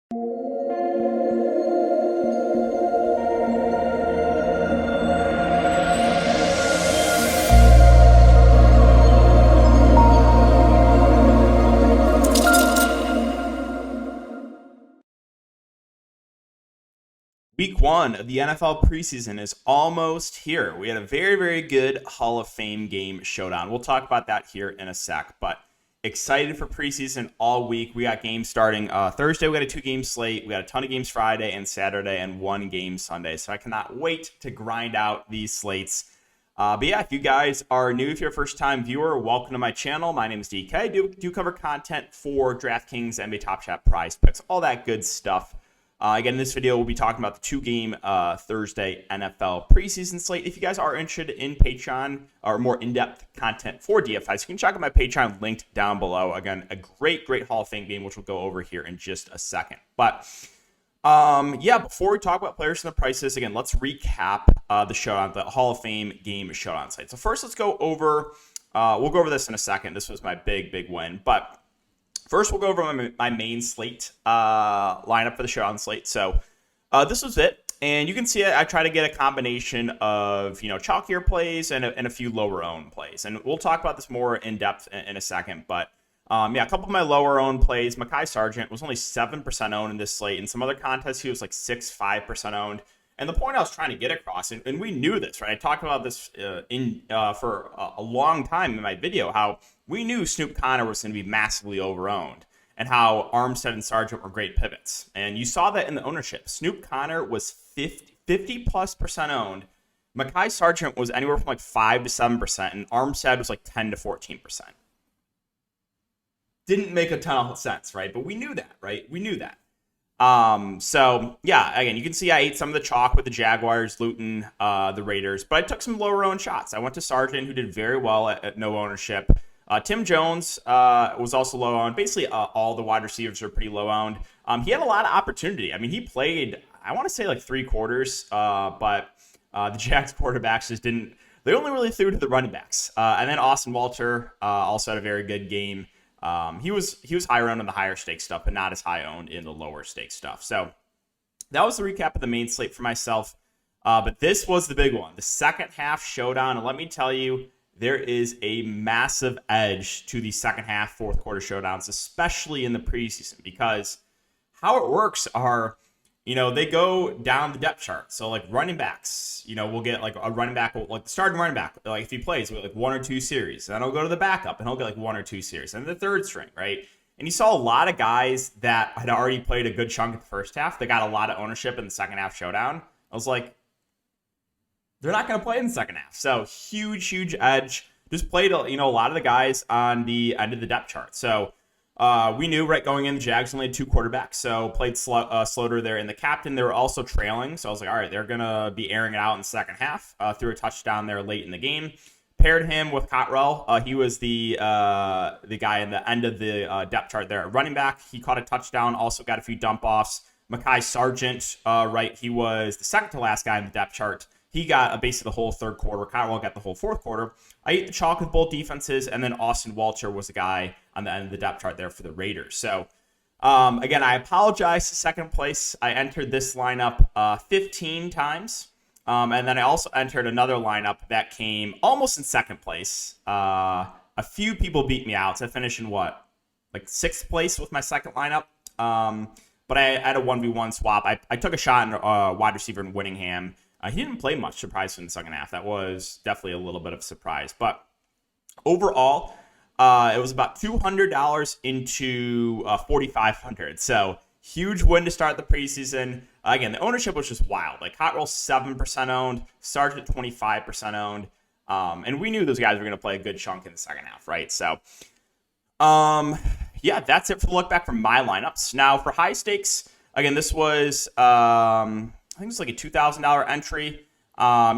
Week one of the NFL preseason is almost here. We had a very, very good Hall of Fame game showdown. We'll talk about that here in a sec, but excited for preseason all week. We got games starting Thursday. We got a 2-game slate. We got a ton of games Friday and Saturday and 1 game Sunday. So I cannot wait to grind out these slates. But yeah, if you guys are new, if you're a first-time viewer, welcome to my channel. My name is DK. I do cover content for Draftkings, NBA Top Shot, Prize Picks, all that good stuff. Again, in this video, we'll be talking about the 2-game Thursday NFL preseason slate. If you guys are interested in Patreon or more in-depth content for DFS, you can check out my Patreon linked down below. Again, a great Hall of Fame game, which we'll go over here in just a second. But yeah, before we talk about players and the prices, again, let's recap the showdown, the Hall of Fame game showdown slate. So first, let's go over. We'll go over this in a second. This was my big win, but first, we'll go over my main slate lineup for the showdown slate. So this was it. And you can see I try to get a combination of, chalkier plays and a few lower owned plays. And we'll talk about this more in depth in a second. But yeah, a couple of my lower owned plays. Mekhi Sargent was only 7% owned in this slate. In some other contests, he was like 5% owned. And the point I was trying to get across, and we knew this, right? I talked about this for a long time in my video, how we knew Snoop Conner was going to be massively overowned and how Armstead and Sargent were great pivots. And you saw that in the ownership. Snoop Conner was 50+% owned. Mekhi Sargent was anywhere from like 5 to 7%, and Armstead was like 10 to 14%. Didn't make a ton of sense, right? But we knew that, right? We knew that. So yeah, again, you can see I ate some of the chalk with the Jaguars, Luton, the Raiders, but I took some lower owned shots. I went to Sargent, who did very well at no ownership. Tim Jones was also low owned. Basically, all the wide receivers are pretty low owned. He had a lot of opportunity. I mean, he played, I want to say like 3 quarters, but the Jags quarterbacks just didn't. They only really threw to the running backs. And then Austin Walter also had a very good game. He was higher owned in the higher stakes stuff, but not as high owned in the lower stakes stuff. So that was the recap of the main slate for myself. But this was the big one, the second half showdown. And let me tell you, there is a massive edge to the second half, fourth quarter showdowns, especially in the preseason, because how it works are, they go down the depth chart. So like running backs, we'll get like a running back, like the starting running back, like if he plays with like 1 or 2 series, then he'll go to the backup and he'll get like 1 or 2 series, and the third string, right? And you saw a lot of guys that had already played a good chunk of the first half. They got a lot of ownership in the second half showdown. I was like, they're not going to play in the second half. So huge edge. Just played, a lot of the guys on the end of the depth chart. So we knew right going in, the Jags only had 2 quarterbacks. So played Slaughter there in the captain. They were also trailing. So I was like, all right, they're going to be airing it out in the second half. Threw a touchdown there late in the game. Paired him with Cottrell. He was the guy in the end of the depth chart there at running back. He caught a touchdown. Also got a few dump offs. Mekhi Sargent, he was the second to last guy in the depth chart. He got basically the whole third quarter. Cottrell got the whole fourth quarter. I ate the chalk with both defenses, and then Austin Walter was the guy on the end of the depth chart there for the Raiders. So, again, I apologize to second place. I entered this lineup 15 times, and then I also entered another lineup that came almost in second place. A few people beat me out, so I finished in like 6th place with my second lineup. But I had a 1v1 swap. I took a shot on wide receiver in Whittingham. He didn't play much, surprise, in the second half. That was definitely a little bit of a surprise. But overall, it was about $200 into $4,500. So huge win to start the preseason. Again, the ownership was just wild. Like Cottrell 7% owned, Sargent 25% owned. And we knew those guys were going to play a good chunk in the second half, right? So, yeah, that's it for the look back from my lineups. Now, for high stakes, again, this was, I think it's like a $2,000 entry.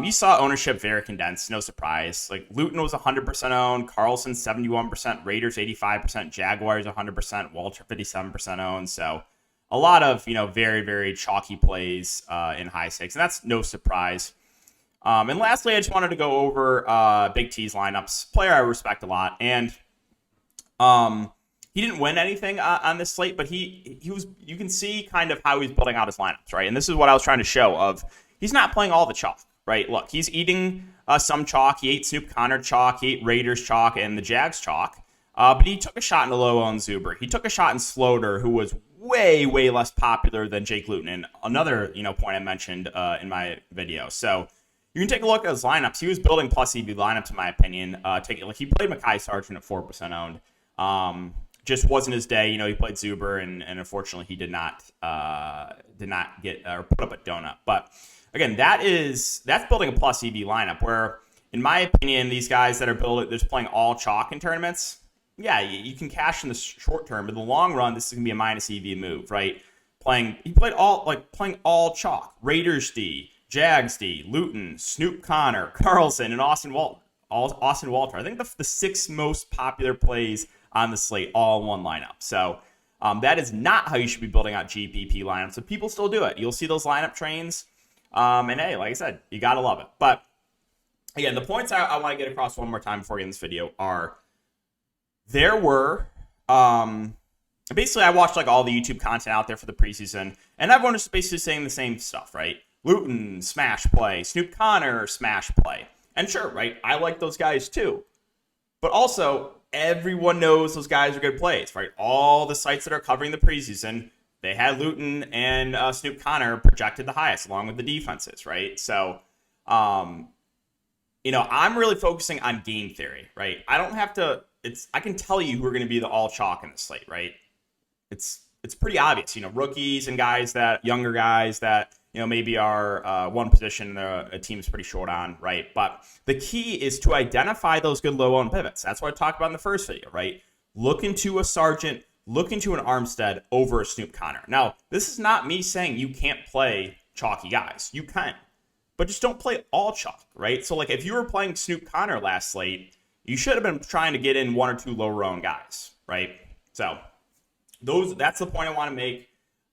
You saw ownership very condensed, no surprise. Like Luton was 100% owned, Carlson 71%, Raiders 85%, Jaguars 100%, Walter 57% owned. So a lot of, very, very chalky plays in high stakes, and that's no surprise. And lastly, I just wanted to go over Big T's lineups, player I respect a lot. And he didn't win anything on this slate, but he was. You can see kind of how he's building out his lineups, right? And this is what I was trying to show. Of he's not playing all the chalk, right? Look, he's eating some chalk. He ate Snoop Connor chalk. He ate Raiders chalk and the Jags chalk. But he took a shot in low-owned Zuber. He took a shot in Slaughter, who was way, way less popular than Jake Luton. And another, point I mentioned in my video. So you can take a look at his lineups. He was building plus EV lineups, in my opinion. He played Mekhi Sargent at 4% owned. Just wasn't his day. He played Zuber, and unfortunately he did not get or put up a donut. But again, that's building a plus EV lineup. Where, in my opinion, these guys that are just playing all chalk in tournaments. Yeah, you can cash in the short term, but in the long run, this is gonna be a minus EV move, right? Playing all chalk. Raiders D, Jags D, Luton, Snoop Connor, Carlson, and Austin Walter. I think the 6 most popular plays on the slate all in one lineup. So that is not how you should be building out GPP lineups. So people still do it. You'll see those lineup trains. And hey, like I said, you gotta love it. But again, the points I want to get across one more time before we end this video are. There were, basically I watched all the YouTube content out there for the preseason, and everyone is basically saying the same stuff, right? Luton, smash play. Snoop Connor, smash play. And sure, right, I like those guys too. But also, everyone knows those guys are good plays, right? All the sites that are covering the preseason, they had Luton and Snoop Connor projected the highest, along with the defenses, right? So, I'm really focusing on game theory, right? I don't have to... I can tell you who are going to be the all chalk in the slate, right? It's pretty obvious, rookies and younger guys that, maybe are one position a team's pretty short on, right? But the key is to identify those good low-owned pivots. That's what I talked about in the first video, right? Look into a Sargent, look into an Armstead over a Snoop Connor. Now, this is not me saying you can't play chalky guys. You can, but just don't play all chalk, right? So, if you were playing Snoop Connor last slate, you should have been trying to get in 1 or 2 low-owned guys, right? So that's the point I want to make.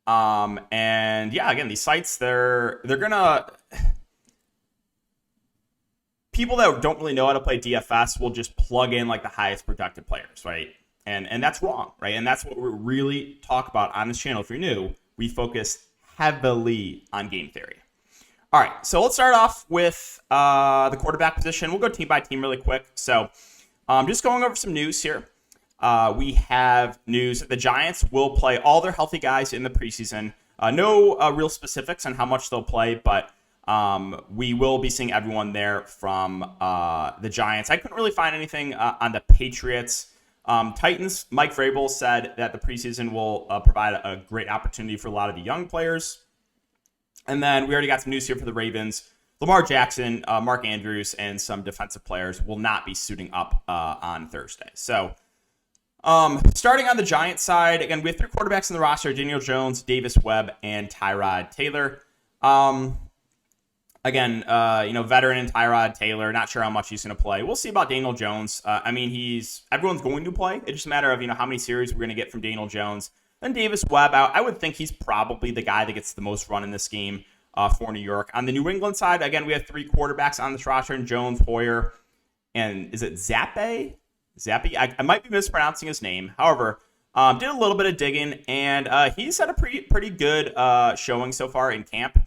And yeah, again, these sites, they're gonna, people that don't really know how to play DFS will just plug in the highest projected players, right? And that's wrong, right? And that's what we really talk about on this channel. If you're new, we focus heavily on game theory. All right, so let's start off with the quarterback position. We'll go team by team really quick. So just going over some news here. We have news that the Giants will play all their healthy guys in the preseason. No real specifics on how much they'll play, but we will be seeing everyone there from the Giants. I couldn't really find anything on the Patriots. Titans, Mike Vrabel said that the preseason will provide a great opportunity for a lot of the young players. And then we already got some news here for the Ravens. Lamar Jackson, Mark Andrews, and some defensive players will not be suiting up on Thursday. So starting on the Giants side, again, we have 3 quarterbacks in the roster: Daniel Jones, Davis Webb, and Tyrod Taylor. Veteran and Tyrod Taylor, not sure how much he's going to play. We'll see about Daniel Jones. Everyone's going to play. It's just a matter of, how many series we're going to get from Daniel Jones. Then Davis Webb, I would think he's probably the guy that gets the most run in this game for New York. On the New England side, again, we have 3 quarterbacks on this roster: in Jones, Hoyer, and is it Zappe? I might be mispronouncing his name. However, did a little bit of digging, and he's had a pretty good showing so far in camp.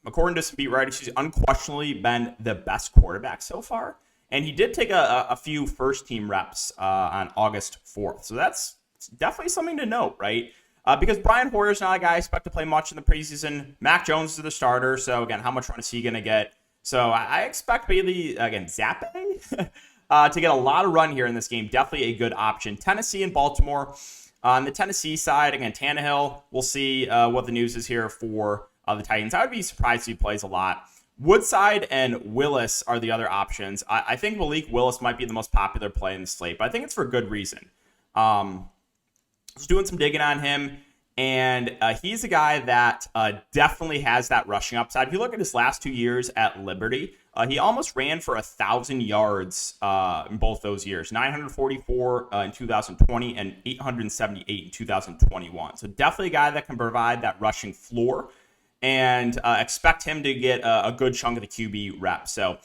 According to some beat writers, he's unquestionably been the best quarterback so far. And he did take a few first-team reps on August 4th. So that's definitely something to note, right? Because Brian Hoyer's not a guy I expect to play much in the preseason. Mac Jones is the starter. So, again, how much run is he going to get? So I expect Bailey, again, Zappe, to get a lot of run here in this game. Definitely a good option. Tennessee and Baltimore. On the Tennessee side, again, Tannehill. We'll see what the news is here for the Titans. I would be surprised if he plays a lot. Woodside and Willis are the other options. I think Malik Willis might be the most popular play in the slate, but I think it's for good reason. Was doing some digging on him, and he's a guy that definitely has that rushing upside. If you look at his last 2 years at Liberty, he almost ran for 1,000 yards in both those years, 944 in 2020 and 878 in 2021. So definitely a guy that can provide that rushing floor, and expect him to get a good chunk of the QB rep. So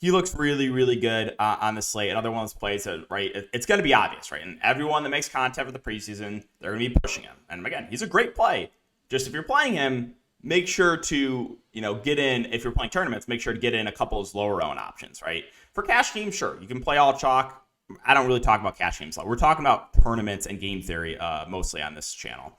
he looks really, really good on the slate. Another one of those plays that, right, it's going to be obvious, right? And everyone that makes content for the preseason, they're going to be pushing him. And again, he's a great play. Just if you're playing him, make sure to, get in, if you're playing tournaments, make sure to get in a couple of his lower owned options, right? For cash games, sure, you can play all chalk. I don't really talk about cash games. We're talking about tournaments and game theory mostly on this channel.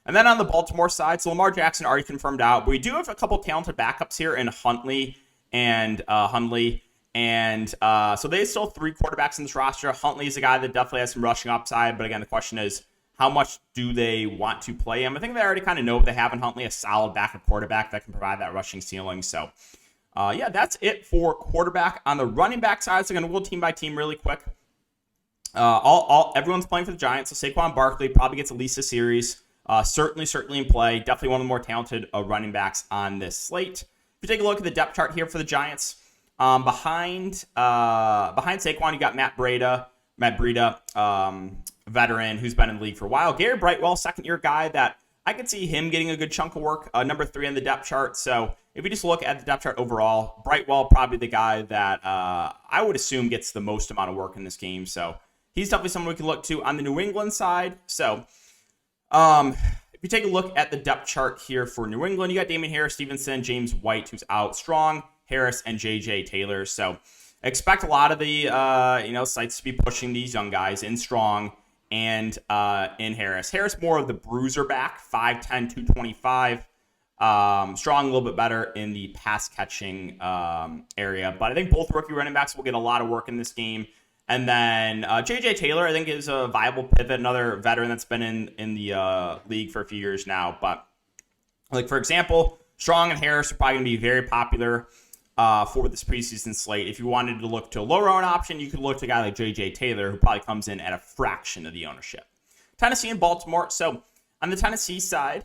And then on the Baltimore side, so Lamar Jackson already confirmed out, but we do have a couple talented backups here in Huntley and Hundley. And so they still have 3 quarterbacks in this roster. Huntley is a guy that definitely has some rushing upside. But again, the question is, how much do they want to play him? I think they already kind of know what they have in Huntley, a solid backup quarterback that can provide that rushing ceiling. So, that's it for quarterback. On the running back side, so going to go team by team really quick. Everyone's playing for the Giants. So Saquon Barkley probably gets at least a series. Certainly in play. Definitely one of the more talented running backs on this slate. If you take a look at the depth chart here for the Giants, behind Saquon, you got Matt Breida, veteran who's been in the league for a while. Gary Brightwell, second-year guy that I could see him getting a good chunk of work. Number 3 on the depth chart. So if you just look at the depth chart overall, Brightwell probably the guy that I would assume gets the most amount of work in this game. So he's definitely someone we can look to on the New England side. So if you take a look at the depth chart here for New England, you got Damian Harris, Stevenson, James White, who's out, Strong, Harris, and J.J. Taylor. So expect a lot of the sites to be pushing these young guys in Strong and in Harris. Harris more of the bruiser back, 5'10", 225. Strong a little bit better in the pass catching area. But I think both rookie running backs will get a lot of work in this game. And then J.J. Taylor, I think, is a viable pivot, another veteran that's been in the league for a few years now. But, for example, Strong and Harris are probably going to be very popular for this preseason slate. If you wanted to look to a lower owned option, you could look to a guy like J.J. Taylor, who probably comes in at a fraction of the ownership. Tennessee and Baltimore. So on the Tennessee side,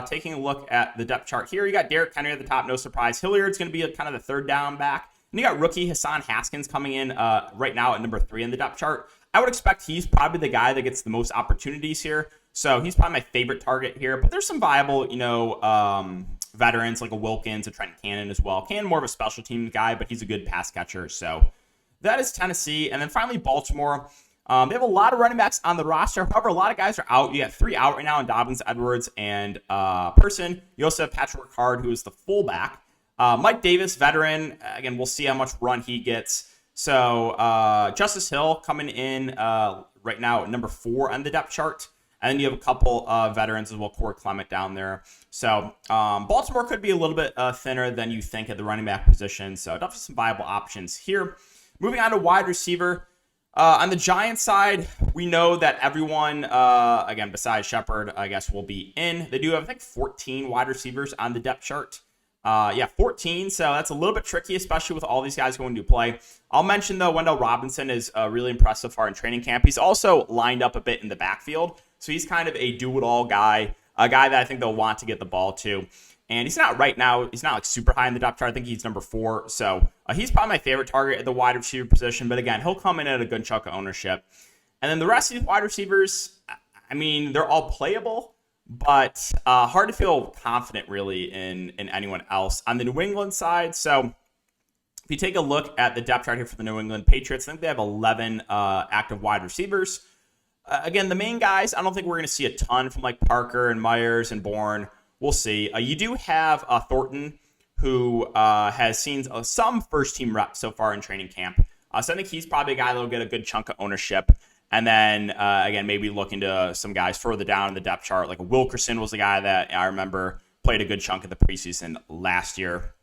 taking a look at the depth chart here, you got Derrick Henry at the top, no surprise. Hilliard's going to be kind of the third down back. And you got rookie Hassan Haskins coming in right now at number 3 in the depth chart. I would expect he's probably the guy that gets the most opportunities here. So he's probably my favorite target here. But there's some viable, veterans like a Wilkins, a Trent Cannon as well. Cannon more of a special team guy, but he's a good pass catcher. So that is Tennessee. And then finally Baltimore. They have a lot of running backs on the roster. However, a lot of guys are out. You got 3 out right now in Dobbins, Edwards, and Person. You also have Patrick Ricard, who is the fullback. Mike Davis, veteran. Again, we'll see how much run he gets. So Justice Hill coming in right now at number 4 on the depth chart. And then you have a couple veterans as well, Corey Clement down there. So Baltimore could be a little bit thinner than you think at the running back position. So definitely some viable options here. Moving on to wide receiver. On the Giants side, we know that everyone, again, besides Shepard, I guess, will be in. They do have, I think, 14 wide receivers on the depth chart. 14. So that's a little bit tricky, especially with all these guys going to play. I'll mention, though, Wendell Robinson is really impressive far in training camp. He's also lined up a bit in the backfield. So he's kind of a do-it-all guy, a guy that I think they'll want to get the ball to. And he's not right now, he's not like super high in the depth chart. I think he's number 4. So he's probably my favorite target at the wide receiver position. But again, he'll come in at a good chunk of ownership. And then the rest of these wide receivers, I mean, they're all playable, but hard to feel confident really in anyone else. On the New England side, so if you take a look at the depth chart here for the New England Patriots, I think they have 11 active wide receivers. Again, the main guys, I don't think we're going to see a ton from like Parker and Myers and Bourne. We'll see. You do have Thornton, who has seen some first-team reps so far in training camp. So I think he's probably a guy that will get a good chunk of ownership. And then, again, maybe look into some guys further down in the depth chart. Like Wilkerson was the guy that I remember played a good chunk of the preseason last year.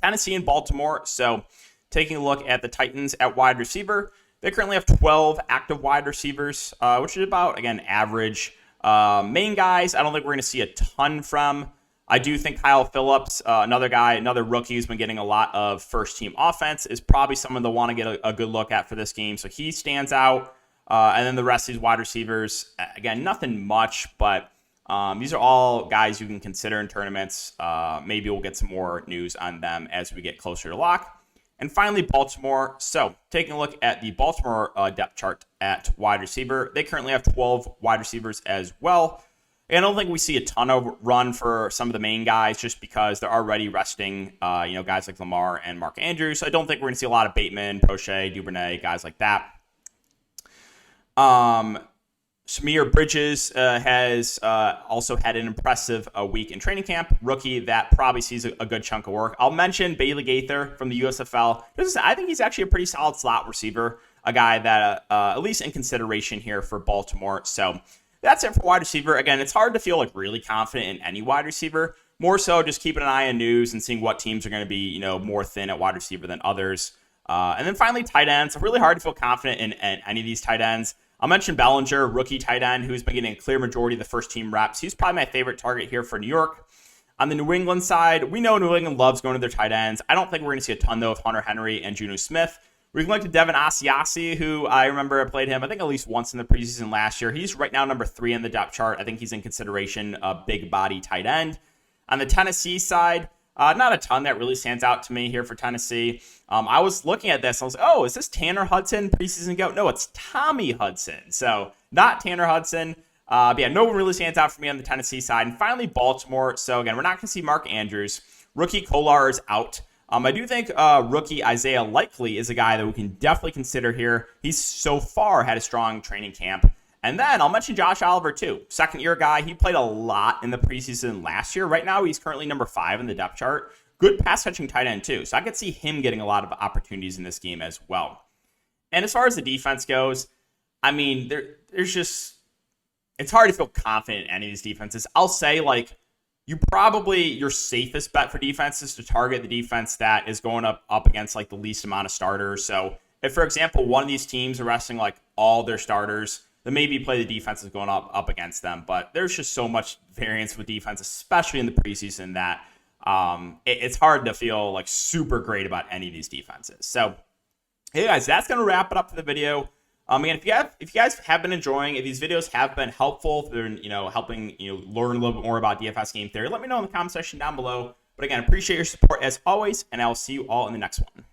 Tennessee and Baltimore. So taking a look at the Titans at wide receiver, they currently have 12 active wide receivers, which is about, again, average. Main guys, I don't think we're going to see a ton from. I do think Kyle Phillips, another rookie who's been getting a lot of first-team offense, is probably someone they'll want to get a good look at for this game. So he stands out. And then the rest of these wide receivers, again, nothing much, but these are all guys you can consider in tournaments. Maybe we'll get some more news on them as we get closer to lock. And finally, Baltimore. So taking a look at the Baltimore depth chart at wide receiver, they currently have 12 wide receivers as well. I don't think we see a ton of run for some of the main guys just because they're already resting, guys like Lamar and Mark Andrews. So I don't think we're going to see a lot of Bateman, Prochet, Duvernay, guys like that. Samir Bridges has also had an impressive week in training camp. Rookie that probably sees a good chunk of work. I'll mention Bailey Gaither from the USFL. I think he's actually a pretty solid slot receiver, a guy that at least in consideration here for Baltimore. So that's it for wide receiver. Again, it's hard to feel like really confident in any wide receiver. More so just keeping an eye on news and seeing what teams are going to be, more thin at wide receiver than others. And then finally, tight ends. Really hard to feel confident in any of these tight ends. I'll mention Bellinger, rookie tight end, who's been getting a clear majority of the first team reps. He's probably my favorite target here for New York. On the New England side, we know New England loves going to their tight ends. I don't think we're going to see a ton, though, of Hunter Henry and Juno Smith. We can look to Devin Asiasi, who I remember I played him, I think, at least once in the preseason last year. He's right now number 3 in the depth chart. I think he's in consideration a big body tight end. On the Tennessee side, not a ton that really stands out to me here for Tennessee. I was looking at this. I was like, oh, is this Tanner Hudson preseason goat? No, it's Tommy Hudson. So not Tanner Hudson. But yeah, no one really stands out for me on the Tennessee side. And finally, Baltimore. So again, we're not going to see Mark Andrews. Rookie Kolar is out. I do think rookie Isaiah Likely is a guy that we can definitely consider here. He's so far had a strong training camp. And then I'll mention Josh Oliver too. Second-year guy. He played a lot in the preseason last year. Right now, he's currently number 5 in the depth chart. Good pass-catching tight end too. So I could see him getting a lot of opportunities in this game as well. And as far as the defense goes, I mean, there's just... It's hard to feel confident in any of these defenses. I'll say, your safest bet for defense is to target the defense that is going up against the least amount of starters. So if, for example, one of these teams are resting all their starters, then maybe play the defenses going up against them. But there's just so much variance with defense, especially in the preseason, that it's hard to feel super great about any of these defenses. So, hey guys, that's going to wrap it up for the video. Again, if you guys have been enjoying, if these videos have been helpful, if they're helping learn a little bit more about DFS game theory, let me know in the comment section down below. But again, appreciate your support as always, and I will see you all in the next one.